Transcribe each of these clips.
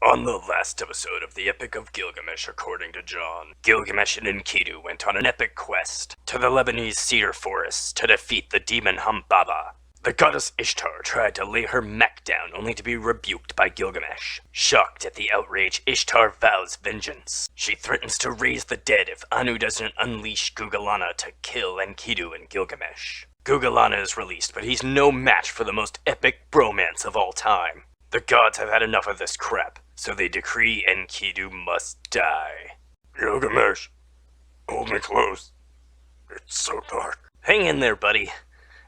On the last episode of the Epic of Gilgamesh, according to John, Gilgamesh and Enkidu went on an epic quest to the Lebanese cedar forests to defeat the demon Humbaba. The goddess Ishtar tried to lay her mech down only to be rebuked by Gilgamesh. Shocked at the outrage, Ishtar vows vengeance. She threatens to raise the dead if Anu doesn't unleash Gugalana to kill Enkidu and Gilgamesh. Gugalana is released, but he's no match for the most epic bromance of all time. The gods have had enough of this crap, so they decree Enkidu must die. Gilgamesh, hold me close. It's so dark. Hang in there, buddy.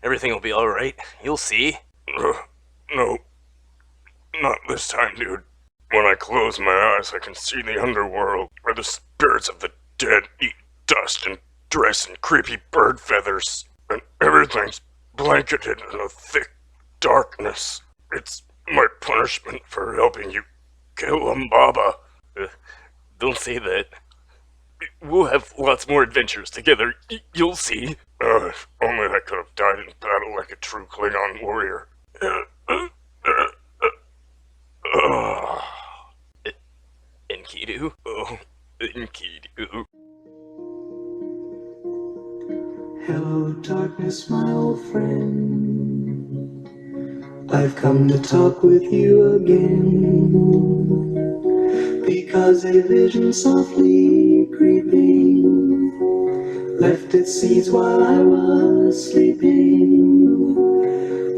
Everything will be alright. You'll see. No. Not this time, dude. When I close my eyes, I can see the underworld, where the spirits of the dead eat dust and dress in creepy bird feathers, and everything's blanketed in a thick darkness. It's my punishment for helping you kill Umbaba. Don't say that. We'll have lots more adventures together. You'll see. If only I could have died in battle like a true Klingon warrior. Enkidu? Oh, Enkidu. Hello, darkness, my old friend. I've come to talk with you again, because a vision softly creeping left its seeds while I was sleeping,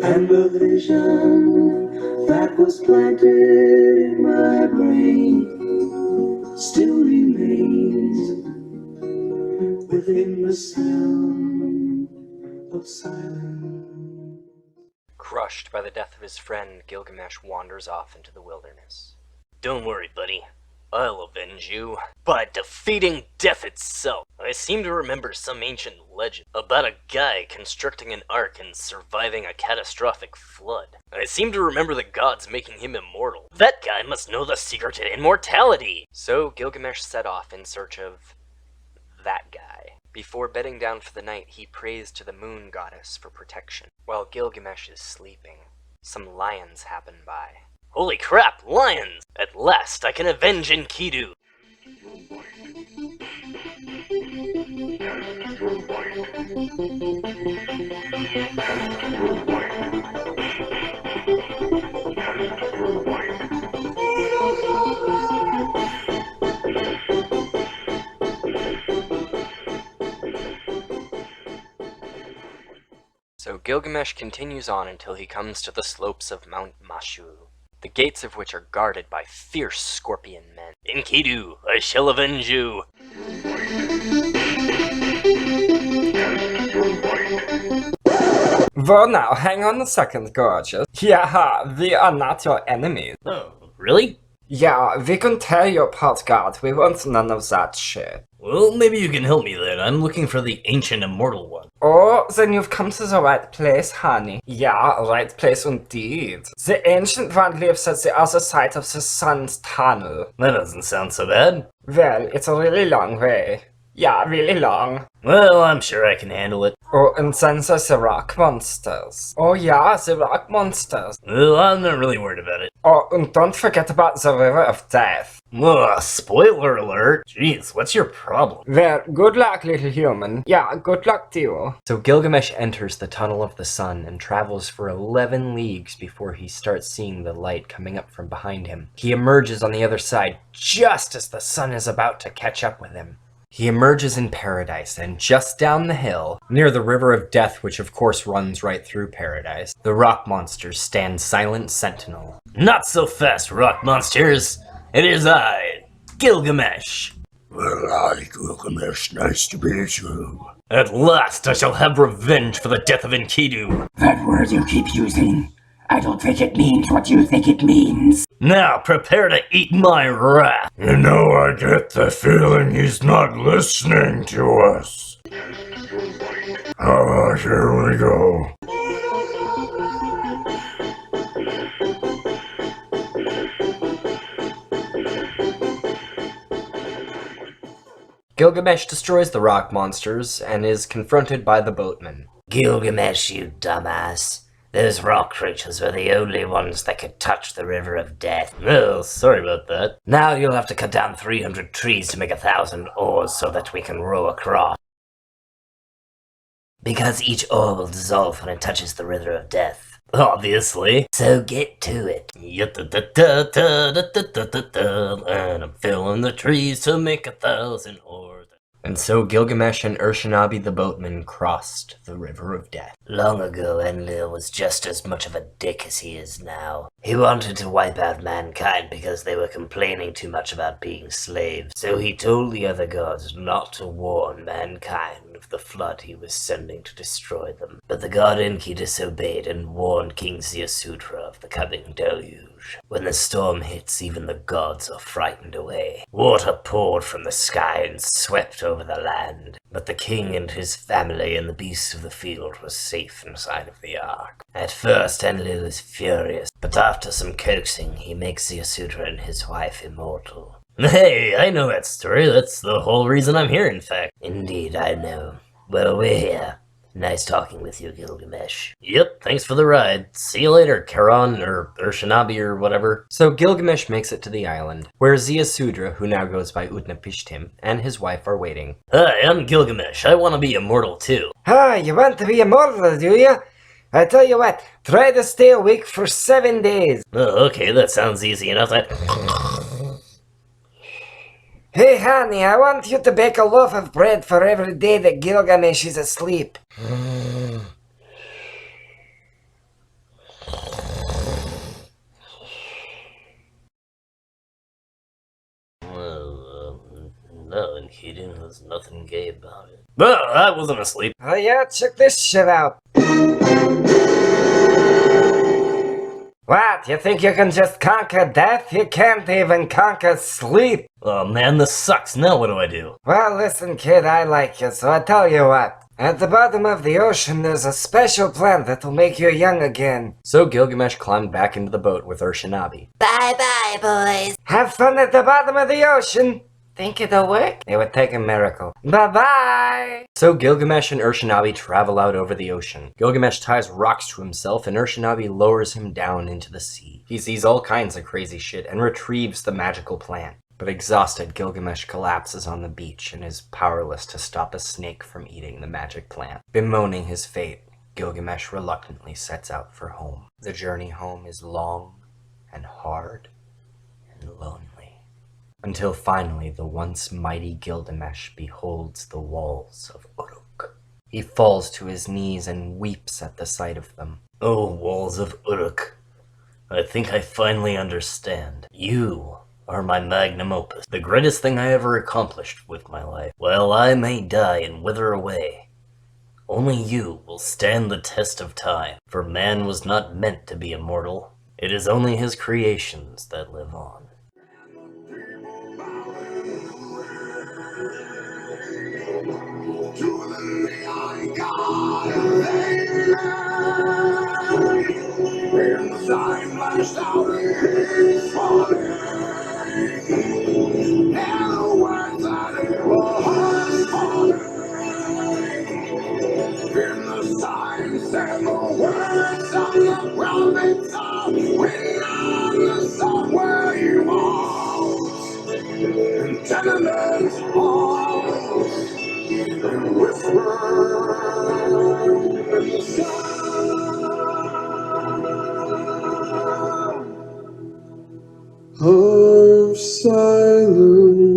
and the vision that was planted in my brain still remains within the sound of silence. Crushed by the death of his friend, Gilgamesh wanders off into the wilderness. Don't worry, buddy. I'll avenge you by defeating death itself. I seem to remember some ancient legend about a guy constructing an ark and surviving a catastrophic flood. I seem to remember the gods making him immortal. That guy must know the secret to immortality. So Gilgamesh set off in search of that guy. Before bedding down for the night, he prays to the moon goddess for protection. While Gilgamesh is sleeping, some lions happen by. Holy crap, lions! At last I can avenge Enkidu! So Gilgamesh continues on until he comes to the slopes of Mt Mashu, the gates of which are guarded by fierce scorpion men. Enkidu, I shall avenge you! Well now, hang on a second, gorgeous. Yeah, we are not your enemies. Oh, really? Yeah, we can tear you apart, God. We want none of that shit. Well, maybe you can help me then. I'm looking for the ancient immortal one. Oh, then you've come to the right place, honey. Yeah, right place indeed. The ancient one lives at the other side of the sun's tunnel. That doesn't sound so bad. Well, it's a really long way. Yeah, really long. Well, I'm sure I can handle it. Oh, and then there's the rock monsters. Oh yeah, the rock monsters. Well, I'm not really worried about it. Oh, and don't forget about the river of death. Ugh, spoiler alert. Jeez, what's your problem? Well, good luck, little human. Yeah, good luck to you. So Gilgamesh enters the tunnel of the sun and travels for 11 leagues before he starts seeing the light coming up from behind him. He emerges on the other side just as the sun is about to catch up with him. He emerges in paradise, and just down the hill, near the river of death, which of course runs right through paradise, the rock monsters stand silent sentinel. Not so fast, rock monsters! It is I, Gilgamesh! Well, I, Gilgamesh, nice to meet you. At last I shall have revenge for the death of Enkidu! That word you keep using, I don't think it means what you think it means. Now prepare to eat my wrath! You know, I get the feeling he's not listening to us. Here we go. Gilgamesh destroys the rock monsters and is confronted by the boatman. Gilgamesh, you dumbass. Those rock creatures were the only ones that could touch the river of death. Oh, sorry about that. Now you'll have to cut down 300 trees to make 1,000 oars so that we can row across. Because each oar will dissolve when it touches the river of death. Obviously. So get to it. And I'm filling the trees to make 1,000 oars. And so Gilgamesh and Urshanabi the boatman crossed the river of death. Long ago, Enlil was just as much of a dick as he is now. He wanted to wipe out mankind because they were complaining too much about being slaves. So he told the other gods not to warn mankind of the flood he was sending to destroy them. But the god Enki disobeyed and warned King Ziasutra of the coming deluge. When the storm hits, even the gods are frightened away. Water poured from the sky and swept over the land. But the king and his family and the beasts of the field were safe inside of the ark. At first, Enlil is furious, but after some coaxing, he makes Ziasutra and his wife immortal. Hey, I know that story. That's the whole reason I'm here, in fact. Indeed, I know. Well, we're here. Nice talking with you, Gilgamesh. Yep, thanks for the ride. See you later, Charon, or Urshanabi, or whatever. So Gilgamesh makes it to the island, where Ziasudra, who now goes by Utnapishtim, and his wife are waiting. Hi, I'm Gilgamesh. I want to be immortal, too. Ah, you want to be immortal, do you? I tell you what, try to stay awake for 7 days. Oh, okay, that sounds easy enough. Hey, honey, I want you to bake a loaf of bread for every day that Gilgamesh is asleep. No, Enkidu, there's nothing gay about it. No, I wasn't asleep. Oh yeah, check this shit out. What, you think you can just conquer death? You can't even conquer sleep. Oh man, this sucks. Now what do I do? Well, listen, kid, I like you, so I tell you what. At the bottom of the ocean, there's a special plant that'll make you young again. So Gilgamesh climbed back into the boat with Urshanabi. Bye-bye, boys. Have fun at the bottom of the ocean. Think it'll work? It would take a miracle. Bye-bye! So Gilgamesh and Urshanabi travel out over the ocean. Gilgamesh ties rocks to himself and Urshanabi lowers him down into the sea. He sees all kinds of crazy shit and retrieves the magical plant. But exhausted, Gilgamesh collapses on the beach and is powerless to stop a snake from eating the magic plant. Bemoaning his fate, Gilgamesh reluctantly sets out for home. The journey home is long and hard and lonely. Until finally the once mighty Gilgamesh beholds the walls of Uruk. He falls to his knees and weeps at the sight of them. Oh, walls of Uruk. I think I finally understand. You are my magnum opus, the greatest thing I ever accomplished with my life. While I may die and wither away, only you will stand the test of time, for man was not meant to be immortal. It is only his creations that live on. To the neon god they lay. In the sign flashed out his falling. And the words that he was falling. In the signs and the words of the prophets of we understand where he was. In tenement halls. And whisper in the sound of silence.